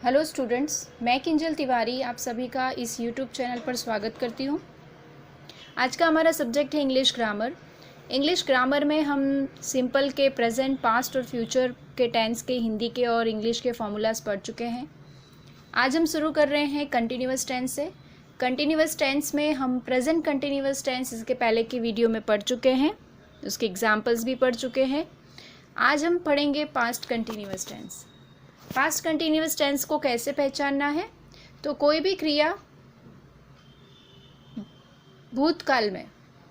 Hello students, मैं किंजल तिवारी आप सभी का इस यूट्यूब चैनल पर स्वागत करती हूँ। आज का हमारा सब्जेक्ट है इंग्लिश ग्रामर। इंग्लिश ग्रामर में हम सिंपल के प्रेजेंट, पास्ट और फ्यूचर के टेंस के, हिंदी के और इंग्लिश के फॉर्मूलाज पढ़ चुके हैं। आज हम शुरू कर रहे हैं कंटिन्यूअस टेंस से। कंटिन्यूअस टेंस में हम प्रेजेंट कंटिन्यूअस टेंस इसके पहले की वीडियो में पढ़ चुके हैं, उसके एग्जाम्पल्स भी पढ़ चुके हैं। आज हम पढ़ेंगे past continuous tense. Past continuous tense को कैसे पहचानना है? तो कोई भी क्रिया भूतकाल में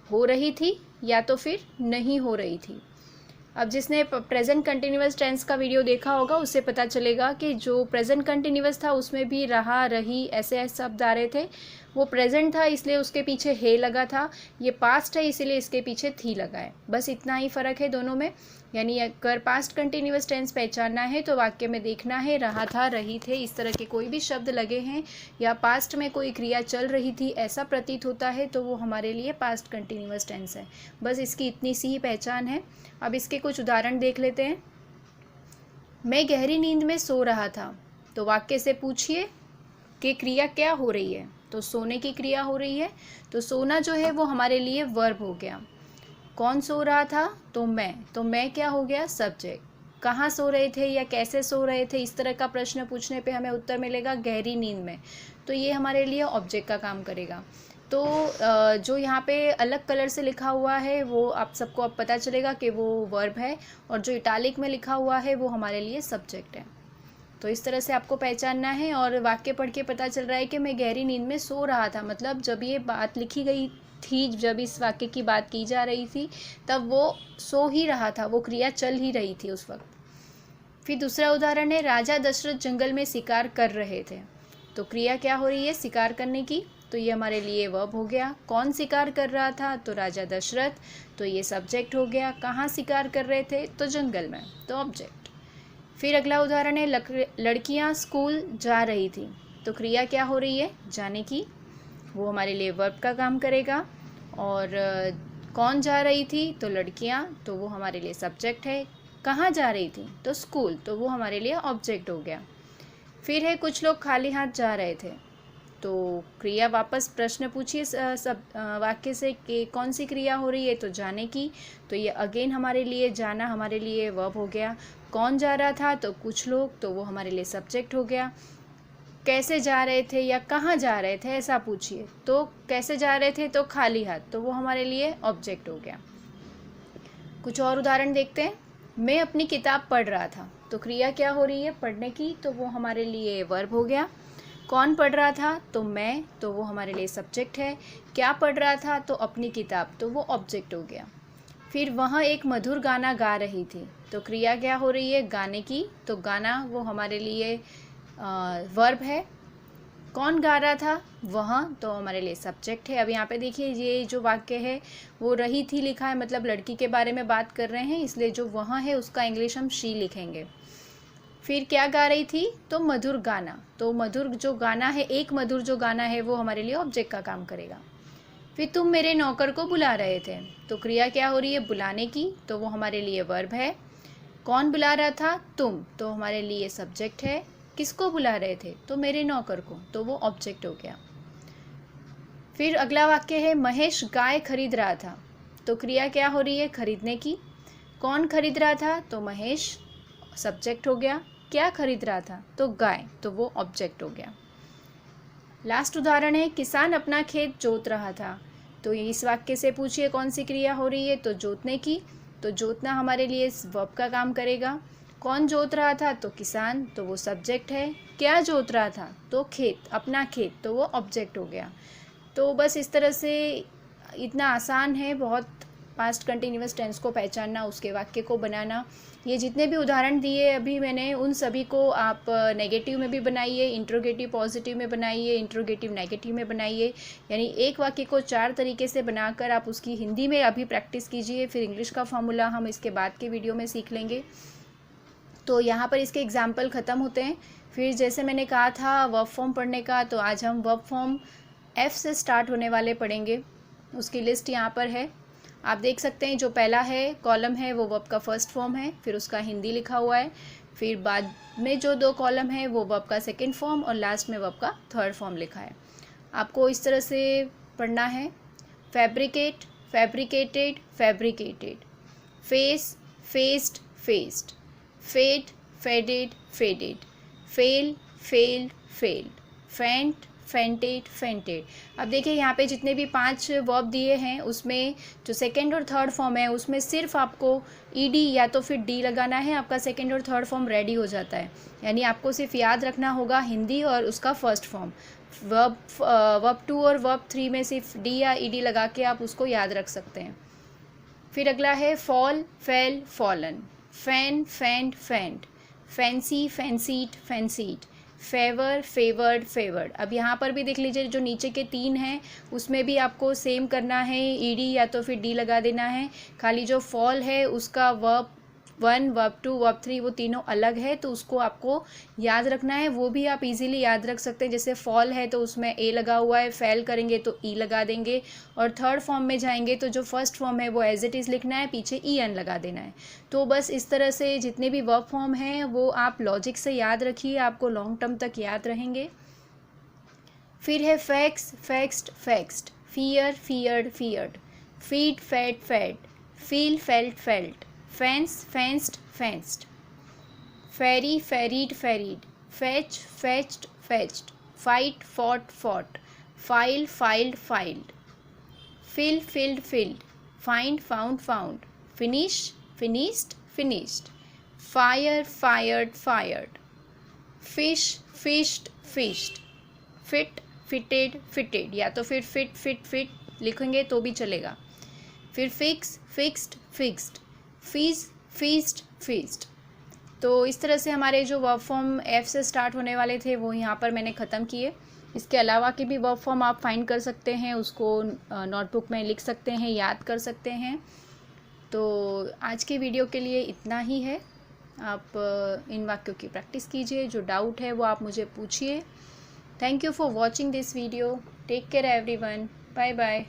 हो रही थी या तो फिर नहीं हो रही थी। अब जिसने प्रेजेंट कंटिन्यूअस टेंस का वीडियो देखा होगा उससे पता चलेगा कि जो प्रेजेंट कंटिन्यूअस था उसमें भी रहा, रही ऐसे शब्द आ रहे थे। वो प्रेजेंट था इसलिए उसके पीछे हे लगा था, ये पास्ट है इसीलिए इसके पीछे थी लगा है। बस इतना ही फ़र्क है दोनों में। यानी अगर पास्ट कंटिन्यूअस टेंस पहचानना है तो वाक्य में देखना है रहा था, रही थे, इस तरह के कोई भी शब्द लगे हैं या पास्ट में कोई क्रिया चल रही थी ऐसा प्रतीत होता है तो वो हमारे लिए पास्ट कंटिन्यूअस टेंस है। बस इसकी इतनी सी ही पहचान है। अब इसके कुछ उदाहरण देख लेते हैं। मैं गहरी नींद में सो रहा था, तो वाक्य से पूछिए कि क्रिया क्या हो रही है। तो सोने की क्रिया हो रही है, तो सोना जो है वो हमारे लिए वर्ब हो गया। कौन सो रहा था? तो मैं क्या हो गया? सब्जेक्ट। कहाँ सो रहे थे या कैसे सो रहे थे, इस तरह का प्रश्न पूछने पे हमें उत्तर मिलेगा गहरी नींद में, तो ये हमारे लिए ऑब्जेक्ट का काम करेगा। तो जो यहाँ पे अलग कलर से लिखा हुआ है वो आप सबको अब पता चलेगा कि वो वर्ब है, और जो इटालिक में लिखा हुआ है वो हमारे लिए सब्जेक्ट है। तो इस तरह से आपको पहचानना है। और वाक्य पढ़ के पता चल रहा है कि मैं गहरी नींद में सो रहा था, मतलब जब ये बात लिखी गई थी, जब इस वाक्य की बात की जा रही थी तब वो सो ही रहा था, वो क्रिया चल ही रही थी उस वक्त। फिर दूसरा उदाहरण है, राजा दशरथ जंगल में शिकार कर रहे थे। तो क्रिया क्या हो रही है? शिकार करने की, तो ये हमारे लिए वर्ब हो गया। कौन शिकार कर रहा था? तो राजा दशरथ, तो ये सब्जेक्ट हो गया। कहाँ शिकार कर रहे थे? तो जंगल में, तो ऑब्जेक्ट। फिर अगला उदाहरण है, लड़कियां स्कूल जा रही थी। तो क्रिया क्या हो रही है? जाने की, वो हमारे लिए वर्ब का काम करेगा। और कौन जा रही थी? तो लड़कियां, तो वो हमारे लिए सब्जेक्ट है। कहाँ जा रही थी? तो स्कूल, तो वो हमारे लिए ऑब्जेक्ट हो गया। फिर है, कुछ लोग खाली हाथ जा रहे थे। तो क्रिया वापस प्रश्न पूछिए सब वाक्य से कि कौन सी क्रिया हो रही है? तो जाने की, तो ये अगेन हमारे लिए जाना हमारे लिए वर्ब हो गया। कौन जा रहा था? तो कुछ लोग, तो वो हमारे लिए सब्जेक्ट हो गया। कैसे जा रहे थे या कहाँ जा रहे थे ऐसा पूछिए, तो कैसे जा रहे थे? तो खाली हाथ, तो वो हमारे लिए ऑब्जेक्ट हो गया। कुछ और उदाहरण देखते हैं। मैं अपनी किताब पढ़ रहा था। तो क्रिया क्या हो रही है? पढ़ने की, तो वो हमारे लिए वर्ब हो गया। कौन पढ़ रहा था? तो मैं, तो वो हमारे लिए सब्जेक्ट है। क्या पढ़ रहा था? तो अपनी किताब, तो वो ऑब्जेक्ट हो गया। फिर वह एक मधुर गाना गा रही थी। तो क्रिया क्या हो रही है? गाने की, तो गाना वो हमारे लिए वर्ब है। कौन गा रहा था? वह, तो हमारे लिए सब्जेक्ट है। अब यहाँ पे देखिए ये जो वाक्य है वो रही थी लिखा है, मतलब लड़की के बारे में बात कर रहे हैं, इसलिए जो वह है उसका इंग्लिश हम शी लिखेंगे। फिर क्या गा रही थी? तो मधुर गाना, तो मधुर जो गाना है, एक मधुर जो गाना है वो हमारे लिए ऑब्जेक्ट का काम करेगा। फिर तुम मेरे नौकर को बुला रहे थे। तो क्रिया क्या हो रही है? बुलाने की, तो वो हमारे लिए वर्ब है। कौन बुला रहा था? तुम, तो हमारे लिए सब्जेक्ट है। किसको बुला रहे थे? तो मेरे नौकर को, तो वो ऑब्जेक्ट हो गया। फिर अगला वाक्य है, महेश गाय खरीद रहा था। तो क्रिया क्या हो रही है? खरीदने की। कौन खरीद रहा था? तो महेश, सब्जेक्ट हो गया। क्या खरीद रहा था? तो गाय, तो वो ऑब्जेक्ट हो गया। लास्ट उदाहरण है, किसान अपना खेत जोत रहा था। तो इस वाक्य से पूछिए कौन सी क्रिया हो रही है? तो जोतने की, तो जोतना हमारे लिए वर्ब का काम करेगा। कौन जोत रहा था? तो किसान, तो वो सब्जेक्ट है। क्या जोत रहा था? तो खेत, अपना खेत, तो वो ऑब्जेक्ट हो गया। तो बस इस तरह से, इतना आसान है बहुत पास्ट कंटिन्यूअस टेंस को पहचानना, उसके वाक्य को बनाना। ये जितने भी उदाहरण दिए अभी मैंने, उन सभी को आप नेगेटिव में भी बनाइए, इंट्रोगेटिव पॉजिटिव में बनाइए, इंट्रोगेटिव नेगेटिव में बनाइए। यानी एक वाक्य को 4 तरीके से बनाकर आप उसकी हिंदी में अभी प्रैक्टिस कीजिए। फिर इंग्लिश का फॉर्मूला हम इसके बाद के वीडियो में सीख लेंगे। तो यहाँ पर इसके एग्जाम्पल ख़त्म होते हैं। फिर जैसे मैंने कहा था वर्ब फॉर्म पढ़ने का, तो आज हम वर्ब फॉर्म F से स्टार्ट होने वाले पढ़ेंगे। उसकी लिस्ट यहाँ पर है, आप देख सकते हैं। जो पहला है कॉलम है वो वर्ब का फर्स्ट फॉर्म है, फिर उसका हिंदी लिखा हुआ है। फिर बाद में जो 2 कॉलम है वो वर्ब का सेकेंड फॉर्म और लास्ट में वर्ब का थर्ड फॉर्म लिखा है। आपको इस तरह से पढ़ना है। Fabricate, fabricated, fabricated. Face, faced, faced. Fade, faded, faded. Fail, failed, failed. Faint, fainted, fainted. अब देखिए यहाँ पे जितने भी 5 वर्ब दिए हैं उसमें जो सेकेंड और थर्ड फॉर्म है उसमें सिर्फ आपको ईडी या तो फिर डी लगाना है, आपका सेकेंड और थर्ड फॉर्म रेडी हो जाता है। यानी आपको सिर्फ याद रखना होगा हिंदी और उसका फर्स्ट फॉर्म। वर्ब 2 और वर्ब 3 में सिर्फ डी या ईडी लगा के आप उसको याद रख सकते हैं। फिर अगला है fall, fell, fallen. Fan, fanned, fanned. Fancy, fancied, fancied. Favour, favoured, favoured. अब यहाँ पर भी देख लीजिए जो नीचे के 3 हैं उसमें भी आपको सेम करना है, ईडी या तो फिर डी लगा देना है। खाली जो फॉल है उसका वर्ब 1, वर्ब 2, वर्ब 3 वो तीनों अलग है तो उसको आपको याद रखना है। वो भी आप इजीली याद रख सकते हैं। जैसे फॉल है तो उसमें ए लगा हुआ है, फेल करेंगे तो ई लगा देंगे, और थर्ड फॉर्म में जाएंगे तो जो फर्स्ट फॉर्म है वो एज इट इज़ लिखना है, पीछे ई एन लगा देना है। तो बस इस तरह से जितने भी वर्ब फॉर्म हैं वो आप लॉजिक से याद रखिए, आपको लॉन्ग टर्म तक याद रहेंगे। फिर है fax, faxed, faxed. Fear, feared, feared. Feed, fed, fed. Feel, felt, felt. Fence, fenced, fenced. Ferry, ferried, ferried. Fetch, fetched, fetched. Fight, fought, fought. File, filed, filed. Fill, filled, filled. Find, found, found. Finish, finished, finished. Fire, fired, fired. Fish, fished, fished. Fit, fitted, fitted. या तो फिर fit, fit, fit लिखेंगे तो भी चलेगा। फिर fix, fixed, fixed. Fees, फीस्ड, फीस्ड। तो इस तरह से हमारे जो वर्ब फॉर्म एफ से स्टार्ट होने वाले थे वो यहाँ पर मैंने ख़त्म किए। इसके अलावा के भी वर्ब फॉर्म आप फाइंड कर सकते हैं, उसको नोटबुक में लिख सकते हैं, याद कर सकते हैं। तो आज के वीडियो के लिए इतना ही है। आप इन वाक्यों की प्रैक्टिस कीजिए, जो डाउट है वो आप मुझे पूछिए। Thank you for watching this video. Take care everyone. Bye bye.